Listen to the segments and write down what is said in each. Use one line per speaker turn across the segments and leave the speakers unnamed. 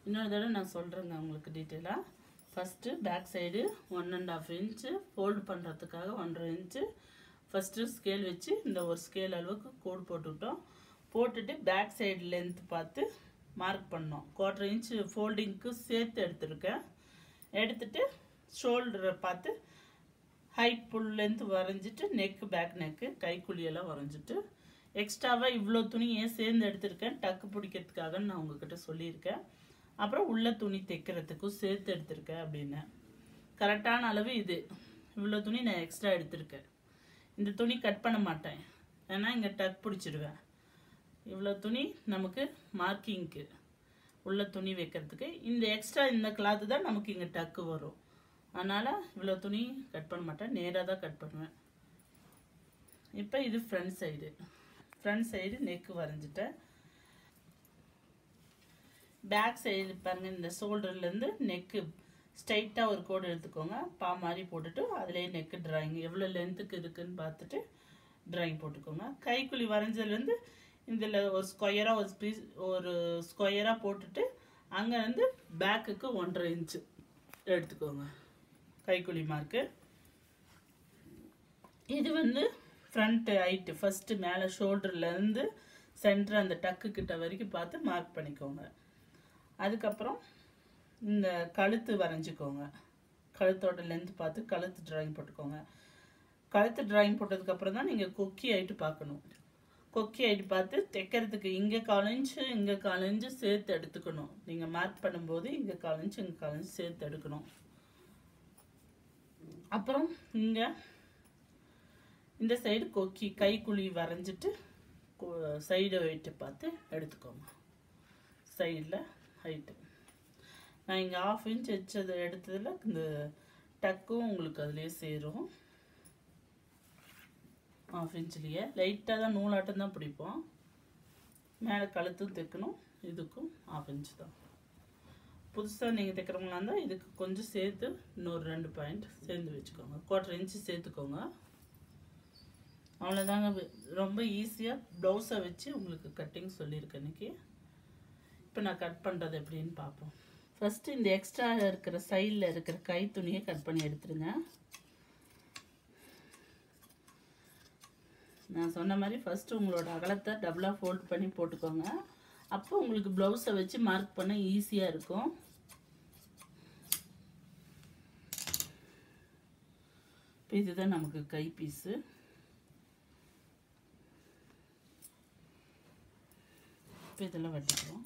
இன்னொரு தடவை நான் சொல்கிறேங்க உங்களுக்கு டீட்டெயிலாக. First back side 1.5 inch fold பண்ணுறதுக்காக 1.5 இன்ச்சு ஃபஸ்ட்டு ஸ்கேல் வச்சு இந்த ஒரு ஸ்கேல் அளவுக்கு கோடு போட்டுவிட்டோம். போட்டுட்டு பேக் சைடு லென்த் பார்த்து மார்க் பண்ணோம். 1/4 இன்ச்சு ஃபோல்டிங்க்கு சேர்த்து எடுத்துருக்கேன். எடுத்துட்டு ஷோல்டரை பார்த்து ஹைட் ஃபுல் லென்த் வரைஞ்சிட்டு நெக்கு பேக் நெக்கு கைக்குழியெல்லாம் வரைஞ்சிட்டு எக்ஸ்ட்ராவாக இவ்வளோ துணி ஏன் சேர்ந்து எடுத்திருக்கேன் டக்கு பிடிக்கிறதுக்காகன்னு நான் உங்ககிட்ட சொல்லியிருக்கேன். அப்புறம் உள்ள துணி தைக்கிறதுக்கும் சேர்த்து எடுத்திருக்கேன் அப்படின்னு. கரெக்டான அளவு இது. இவ்வளோ துணி நான் எக்ஸ்ட்ரா எடுத்திருக்கேன். இந்த துணி கட் பண்ண மாட்டேன், ஏன்னா இங்கே டக் பிடிச்சிடுவேன். இவ்வளோ துணி நமக்கு மார்க்கிங்க்கு உள்ள துணி வைக்கிறதுக்கு. இந்த எக்ஸ்ட்ரா இந்த கிளாத்து தான் நமக்கு இங்கே டக்கு வரும். அதனால் இவ்வளோ துணி கட் பண்ண மாட்டேன், நேராக தான் கட் பண்ணுவேன். இப்போ இது ஃப்ரண்ட் சைடு. ஃப்ரண்ட் சைடு நெக்கு வரைஞ்சிட்டேன். பேக் சைடு பாருங்கள், இந்த ஷோல்டர்லேருந்து நெக்கு ஸ்ட்ரைட்டாக ஒரு கோடு எடுத்துக்கோங்க. பா மாதிரி போட்டுட்டு அதுலேயே நெக்கு ட்ராயிங் எவ்வளோ லென்த்துக்கு இருக்குதுன்னு பார்த்துட்டு ட்ராயிங் போட்டுக்கோங்க. கைக்குழி வரைஞ்சதுலேருந்து இதில் ஒரு ஸ்கொயராக ஒரு ஸ்கொயராக போட்டுட்டு அங்கேருந்து பேக்குக்கு 1.5 இன்ச்சு எடுத்துக்கோங்க கைக்குழி மார்க்கு. இது வந்து ஃப்ரண்ட் ஹைட்டு. ஃபஸ்ட்டு மேலே ஷோல்டர்லேருந்து சென்டர் அந்த டக்கு கிட்ட வரைக்கும் பார்த்து மார்க் பண்ணிக்கோங்க. அதுக்கப்புறம் இந்த கழுத்து வரைஞ்சிக்கோங்க. கழுத்தோட லென்த் பார்த்து கழுத்து ட்ராயிங் போட்டுக்கோங்க. கழுத்து ட்ராயிங் போட்டதுக்கப்புறம் தான் நீங்கள் கொக்கி ஹைட்டு பார்க்கணும். கொக்கி ஹைட்டு பார்த்து தைக்கிறதுக்கு இங்கே 1/4 இன்ச்சு இங்கே 1/4 இன்ச்சு சேர்த்து எடுத்துக்கணும். நீங்கள் மார்க் பண்ணும்போது இங்கே 1/4 இன்ச்சு இங்கே 1/4 இன்ச்சு சேர்த்து எடுக்கணும். அப்புறம் இங்கே இந்த சைடு கொக்கி கைக்குழி வரைஞ்சிட்டு சைடு ஹைட்டு பார்த்து எடுத்துக்கோங்க. சைடில் ஹைட்டு நான் இங்கே 1/2 இன்ச் வச்சதை எடுத்ததில் இந்த டக்கும் உங்களுக்கு அதிலே சேரும். 1/2 இன்ச்லேயே லைட்டாக தான் நூலாட்டம் தான் பிடிப்போம். மேலே கழுத்தும் தைக்கணும். இதுக்கும் 1/2 இன்ச்சு தான். புதுசாக நீங்கள் தைக்கிறவங்களா இருந்தால் இதுக்கு கொஞ்சம் சேர்த்து இன்னொரு 2 பாயிண்ட் சேர்ந்து வச்சுக்கோங்க. 1/4 இன்ச்சு சேர்த்துக்கோங்க. அவ்வளோதாங்க. ரொம்ப ஈஸியாக ப்ளவுஸை வச்சு உங்களுக்கு கட்டிங் சொல்லியிருக்கேன் இன்றைக்கி. இப்போ நான் கட் பண்ணுறது எப்படின்னு பார்ப்போம். ஃபஸ்ட்டு இந்த எக்ஸ்ட்ரா இருக்கிற சைடில் இருக்கிற கை துணியை கட் பண்ணி எடுத்துருங்க. நான் சொன்ன மாதிரி ஃபஸ்ட்டு உங்களோட அகலத்தை டபுளாக ஃபோல்ட் பண்ணி போட்டுக்கோங்க. அப்போ உங்களுக்கு ப்ளவுஸை வச்சு மார்க் பண்ண ஈஸியாக இருக்கும். இப்போ இதுதான் நமக்கு கை பீஸு. இப்போ இதெல்லாம் வெட்டிக்குவோம்.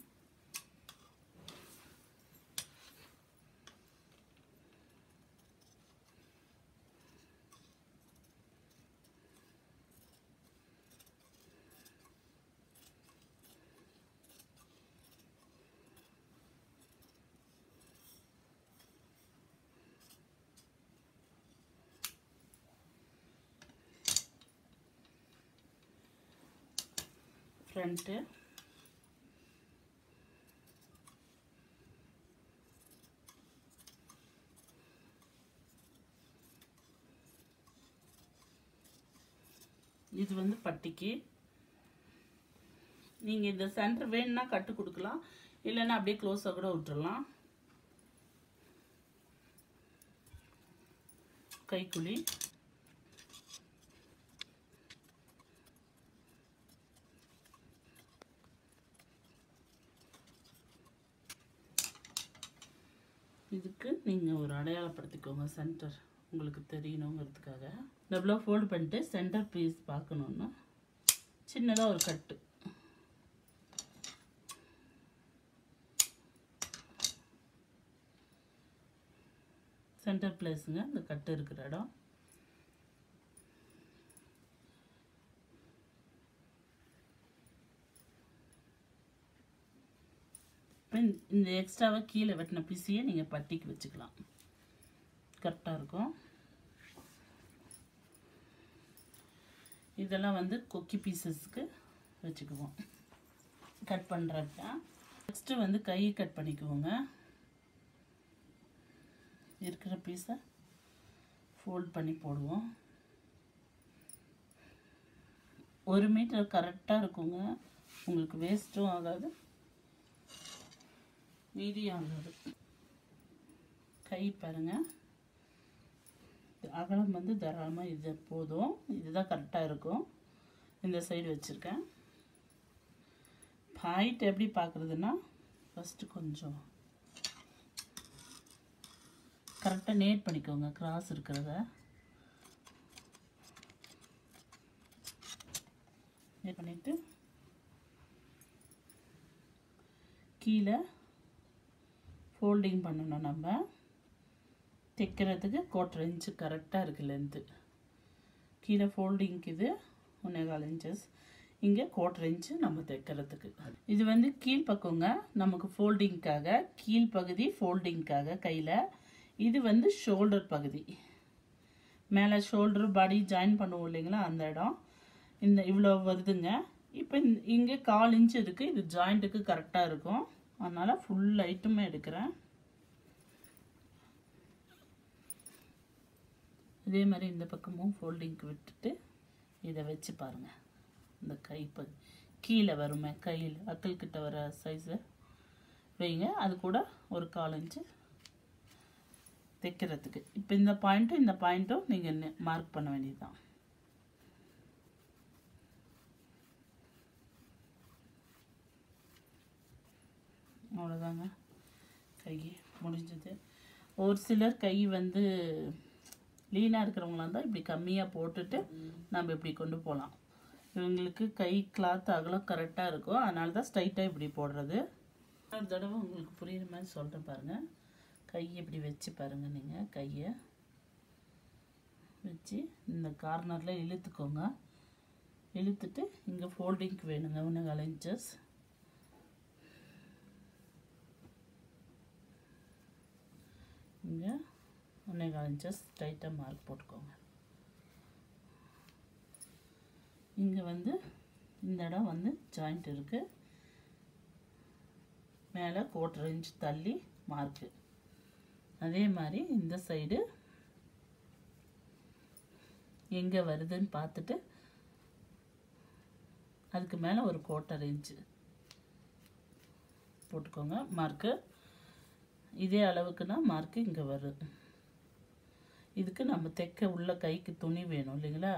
ஃப்ரண்ட்டு இது வந்து பட்டிக்கு. நீங்கள் இந்த சென்டர் வேணும்னா கட்டு கொடுக்கலாம், இல்லைன்னா அப்படியே க்ளோஸாக கூட விட்டுறலாம். கைக்குழி இதுக்கு நீங்கள் ஒரு அடையாளப்படுத்திக்கோங்க. சென்டர் உங்களுக்கு தெரியணுங்கிறதுக்காக டபுளாக ஃபோல்டு பண்ணிட்டு சென்டர் பீஸ் பார்க்கணுன்னா சின்னதாக ஒரு கட்டு. சென்டர் பிளேஸுங்க இந்த கட்டு இருக்கிற இடம். இந்த எக்ஸ்ட்ராவை கீழே வெட்டின பீஸையே நீங்கள் பட்டிக்கு வச்சுக்கலாம், கரெக்டாக இருக்கும். இதெல்லாம் வந்து கொக்கி பீசஸ்க்கு வச்சுக்குவோம் கட் பண்ணுறப்ப. நெக்ஸ்ட்டு வந்து கை கட் பண்ணிக்குவோங்க. இருக்கிற பீஸை ஃபோல்ட் பண்ணி போடுவோம். 1 மீட்டர் கரெக்டாக இருக்குங்க, உங்களுக்கு வேஸ்ட்டும் ஆகாது. மீதியானது கை பாருங்க, அகலம் வந்து தாராளமாக இது போதும். இதுதான் கரெக்டாக இருக்கும். இந்த சைடு வச்சுருக்கேன். ஹைட் எப்படி பார்க்குறதுன்னா, ஃபஸ்ட்டு கொஞ்சம் கரெக்டாக நேட் பண்ணிக்கோங்க. கிராஸ் இருக்கிறத நேட் பண்ணிவிட்டு கீழே ஃபோல்டிங் பண்ணணும். நம்ம தைக்கிறதுக்கு 1/4 இன்ச்சு கரெக்டாக இருக்குது லென்த்து. கீழே ஃபோல்டிங்க்கு இது 1.25 இன்ச்சஸ், இங்கே 1/4 இன்ச்சு நம்ம தைக்கிறதுக்கு. இது வந்து கீழ்ப்பக்கங்க, நமக்கு ஃபோல்டிங்க்காக கீழ்ப்பகுதி ஃபோல்டிங்க்காக கையில். இது வந்து ஷோல்டர் பகுதி, மேலே ஷோல்டர் பாடி ஜாயின் பண்ணுவோம் இல்லைங்களா, அந்த இடம் இந்த இவ்வளோ வருதுங்க. இப்போ இங்கே 1/4 இன்ச்சு இருக்குது. இது ஜாயிண்ட்டுக்கு கரெக்டாக இருக்கும். அதனால் ஃபுல் ஐட்டமே எடுக்கிறேன். இதே மாதிரி இந்த பக்கமும் ஃபோல்டிங்க்கு விட்டுட்டு இதை வச்சு பாருங்கள். இந்த கை கீழே வருமே, கையில் அக்கல்கிட்ட வர சைஸை வைங்க. அது கூட ஒரு 1/4 இன்ச்சு தைக்கிறதுக்கு. இப்போ இந்த பாயிண்ட்டும் நீங்கள் மார்க் பண்ண வேண்டியதுதான். அவ்வளோதாங்க, கை முடிஞ்சது. ஒரு சிலர் கை வந்து லீனாக இருக்கிறவங்களா இருந்தால் இப்படி கம்மியாக போட்டுட்டு நம்ம இப்படி கொண்டு போகலாம். இவங்களுக்கு கை கிளாத் அகலம் கரெக்டாக இருக்கும். அதனால தான் ஸ்ட்ரைட்டாக இப்படி போடுறது. ஒரு தடவை உங்களுக்கு புரியுற மாதிரி சொல்கிறேன் பாருங்கள். கையை இப்படி வச்சு பாருங்கள். நீங்கள் கையை வச்சு இந்த கார்னரில் இழுத்துக்கோங்க. இழுத்துட்டு இங்கே ஃபோல்டிங்க்கு வேணுங்க 1.25 இன்ச்சஸ். இங்கே 1.25 இன்ச்சஸ் டைட்டாக மார்க் போட்டுக்கோங்க. இங்கே வந்து இந்த இடம் வந்து ஜாயிண்ட் இருக்குது. மேலே 1/4 இன்ச் தள்ளி மார்க்கு. அதே மாதிரி இந்த சைடு எங்கே வருதுன்னு பார்த்துட்டு அதுக்கு மேலே ஒரு 1/4 இன்ச்சு போட்டுக்கோங்க மார்க்கு. இதே அளவுக்குன்னா மார்க்கு இங்கே வரும். இதுக்கு நம்ம தைக்க உள்ள கைக்கு துணி வேணும் இல்லைங்களா,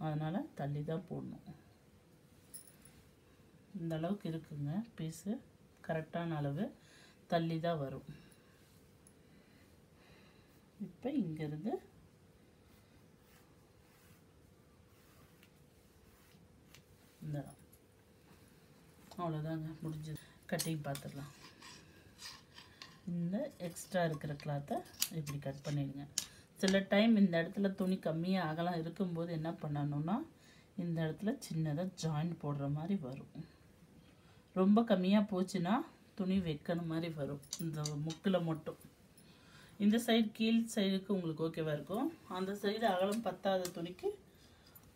அதனால் தள்ளி தான் போடணும். இந்த அளவுக்கு இருக்குங்க பீஸு, கரெக்டான அளவு தள்ளி தான் வரும். இப்போ இங்கேருந்து இந்த அவ்வளோதாங்க, முடிஞ்சது. கட்டிங் பார்த்துடலாம். இந்த எக்ஸ்ட்ரா இருக்கிற கிளாத்தை இப்படி கட் பண்ணிடுங்க. சில டைம் இந்த இடத்துல துணி கம்மியாக அகலம் இருக்கும்போது என்ன பண்ணணும்னா, இந்த இடத்துல சின்னதாக ஜாயின் போடுற மாதிரி வரும். ரொம்ப கம்மியாக போச்சுன்னா துணி வைக்கணும் மாதிரி வரும். இந்த முக்கில் மட்டும் இந்த சைடு கீழ் சைடுக்கு உங்களுக்கு ஓகேவாக இருக்கும். அந்த சைடு அகலம் பத்தாத துணிக்கு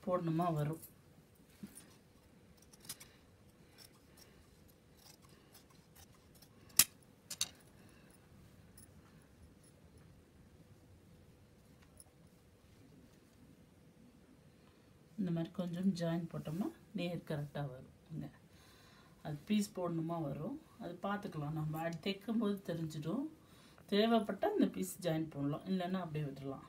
போடணுமா வரும். இந்த மாதிரி கொஞ்சம் ஜாயின் போட்டோம்னா நேர் கரெக்டாக வரும். அது பீஸ் போடணுமா வரும். அது பார்த்துக்கலாம், நம்ம அது தைக்கும்போது தெரிஞ்சிடும். தேவைப்பட்டால் இந்த பீஸ் ஜாயின் பண்ணலாம், இல்லைன்னா அப்படியே விட்டுடலாம்.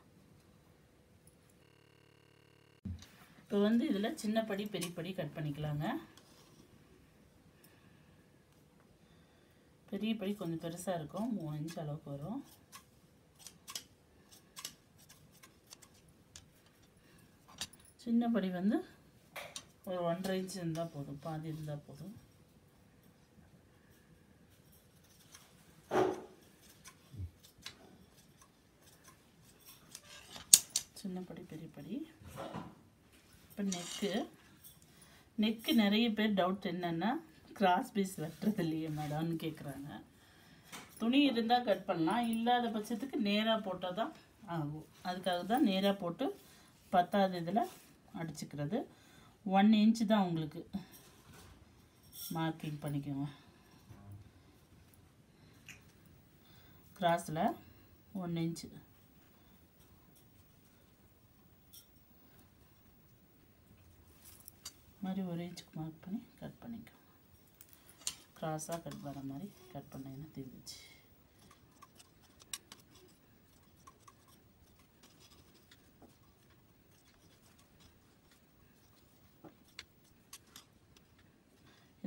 இப்போ வந்து இதில் சின்ன படி பெரிய படி கட் பண்ணிக்கலாங்க. பெரிய படி கொஞ்சம் பெருசாக இருக்கும், 3 இன்ச் அளவுக்கு வரும். சின்ன படி வந்து ஒரு 1.5 இன்ச் இருந்தால் போதும், பாதி இருந்தால் போதும். சின்ன படி பெரிய படி. இப்போ நெக்கு நிறைய பேர் டவுட் என்னென்னா, கிராஸ் பீஸ் வெட்டுறது இல்லையே மேடம்னு கேட்குறாங்க. துணி இருந்தால் கட் பண்ணலாம், இல்லாத பட்சத்துக்கு நேராக போட்டால் தான் ஆகும். அதுக்காக தான் நேராக போட்டு 10வது இதில் அடிச்சுக்கிறது. 1 இன்ச் தான் உங்களுக்கு மார்க்கிங் பண்ணிக்கோங்க. கிராஸில் 1 இன்ச்சு மாதிரி 1 இன்ச்சுக்கு மார்க் பண்ணி கட் பண்ணிக்கோங்க. கிராஸாக கட் வர மாதிரி கட் பண்ணிங்கன்னா தீர்ந்துச்சு.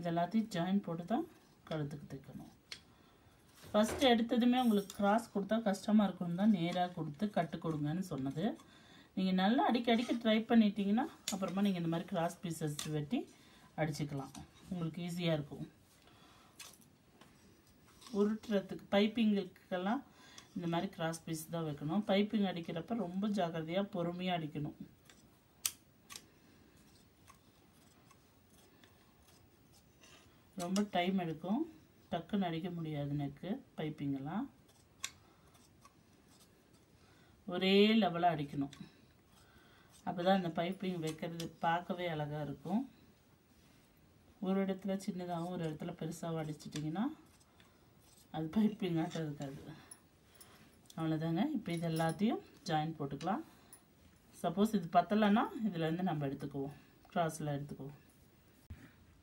இதெல்லாத்தையும் ஜாயின் போட்டு தான் கழுத்துக்கு தைக்கணும். ஃபஸ்ட்டு எடுத்ததுமே உங்களுக்கு கிராஸ் கொடுத்தா கஷ்டமாக இருக்குன்னு தான் நேராக கொடுத்து கட்டு கொடுங்கன்னு சொன்னது. நீங்கள் நல்லா அடிக்க ட்ரை பண்ணிட்டீங்கன்னா அப்புறமா நீங்கள் இந்த மாதிரி கிராஸ் பீசஸ் வெட்டி அடிச்சுக்கலாம். உங்களுக்கு ஈஸியாக இருக்கும். உருட்டுறதுக்கு பைப்பிங்களுக்கெல்லாம் இந்த மாதிரி கிராஸ் பீஸ் தான் வைக்கணும். பைப்பிங் அடிக்கிறப்ப ரொம்ப ஜாக்கிரதையாக பொறுமையாக அடிக்கணும். ரொம்ப டைம் எடுக்கும், டக்குன்னு அடிக்க முடியாது. நெக்கு பைப்பிங்கெல்லாம் ஒரே லெவலாக அடிக்கணும். அப்போ தான் அந்த பைப்பிங் வைக்கிறது பார்க்கவே அழகாக இருக்கும். ஒரு இடத்துல சின்னதாகவும் ஒரு இடத்துல பெருசாகவும் அடிச்சிட்டிங்கன்னா அது பைப்பிங் ஆட்டம் இருக்காது. அவ்வளோதாங்க. இப்போ இது எல்லாத்தையும் ஜாயின் போட்டுக்கலாம். சப்போஸ் இது பத்தலைன்னா இதுலேருந்து நம்ம எடுத்துக்குவோம், கிராஸில் எடுத்துக்குவோம்.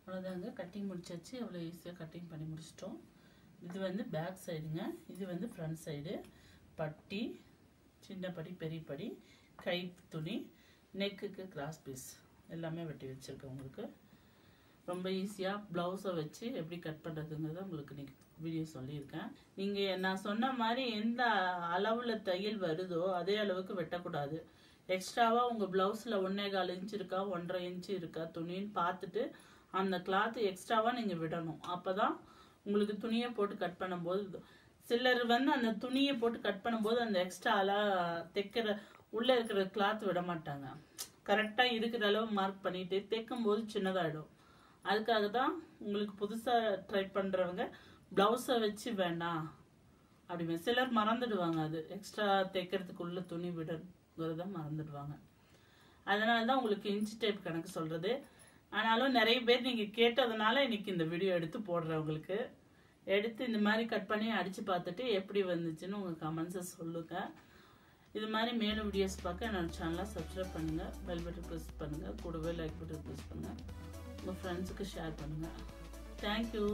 அவ்வளோதாங்க, கட்டிங் முடிச்சாச்சு. அவ்வளோ ஈஸியாக கட்டிங் பண்ணி முடிச்சிட்டோம். இது வந்து பேக் சைடுங்க, இது வந்து ஃப்ரண்ட் சைடு. பட்டி, சின்ன படி, பெரிய படி, கை துணி, நெக்குக்கு கிராஸ் பீஸ் எல்லாமே வெட்டி வச்சுருக்கேன். உங்களுக்கு ரொம்ப ஈஸியாக ப்ளவுஸை வச்சு எப்படி கட் பண்ணுறதுங்கிறத உங்களுக்கு இன்றைக்கி வீடியோ சொல்லியிருக்கேன். நீங்கள் நான் சொன்ன மாதிரி எந்த அளவில் தையல் வருதோ அதே அளவுக்கு வெட்டக்கூடாது. எக்ஸ்ட்ராவாக உங்கள் ப்ளவுஸில் 1.25 இன்ச் இருக்கா 1.5 இன்ச் இருக்கா துணின்னு பார்த்துட்டு அந்த கிளாத்து எக்ஸ்ட்ராவாக நீங்கள் விடணும். அப்போ தான் உங்களுக்கு துணியை போட்டு கட் பண்ணும்போது, சிலர் வந்து அந்த துணியை போட்டு கட் பண்ணும்போது அந்த எக்ஸ்ட்ராலாம் தைக்கிற உள்ளே இருக்கிற கிளாத் விட மாட்டாங்க. கரெக்டாக இருக்கிற அளவு மார்க் பண்ணிட்டு தைக்கும் போது சின்னதாகிடும். அதுக்காக தான் உங்களுக்கு புதுசாக ட்ரை பண்ணுறவங்க ப்ளவுஸை வச்சு வேண்டாம் அப்படி சிலர் மறந்துடுவாங்க. அது எக்ஸ்ட்ரா தைக்கிறதுக்குள்ள துணி விடுறத மறந்துடுவாங்க. அதனால தான் உங்களுக்கு இன்ச் டேப் கணக்கு சொல்கிறது. ஆனாலும் நிறைய பேர் நீங்கள் கேட்டதுனால இன்னைக்கு இந்த வீடியோ எடுத்து போடுறேன். உங்களுக்கு எடுத்து இந்த மாதிரி கட் பண்ணி அடித்து பார்த்துட்டு எப்படி வந்துச்சுன்னு உங்கள் கமெண்ட்ஸை சொல்லுங்கள். இது மாதிரி மேலும் வீடியோஸ் பார்க்க என்னோட சேனலை சப்ஸ்கிரைப் பண்ணுங்கள், பெல் பட்டன் ப்ரெஸ் பண்ணுங்கள், கூடவே லைக் பட்டன் ப்ரெஸ் பண்ணுங்கள், உங்கள் ஃப்ரெண்ட்ஸுக்கு ஷேர் பண்ணுங்கள். தேங்க்யூ.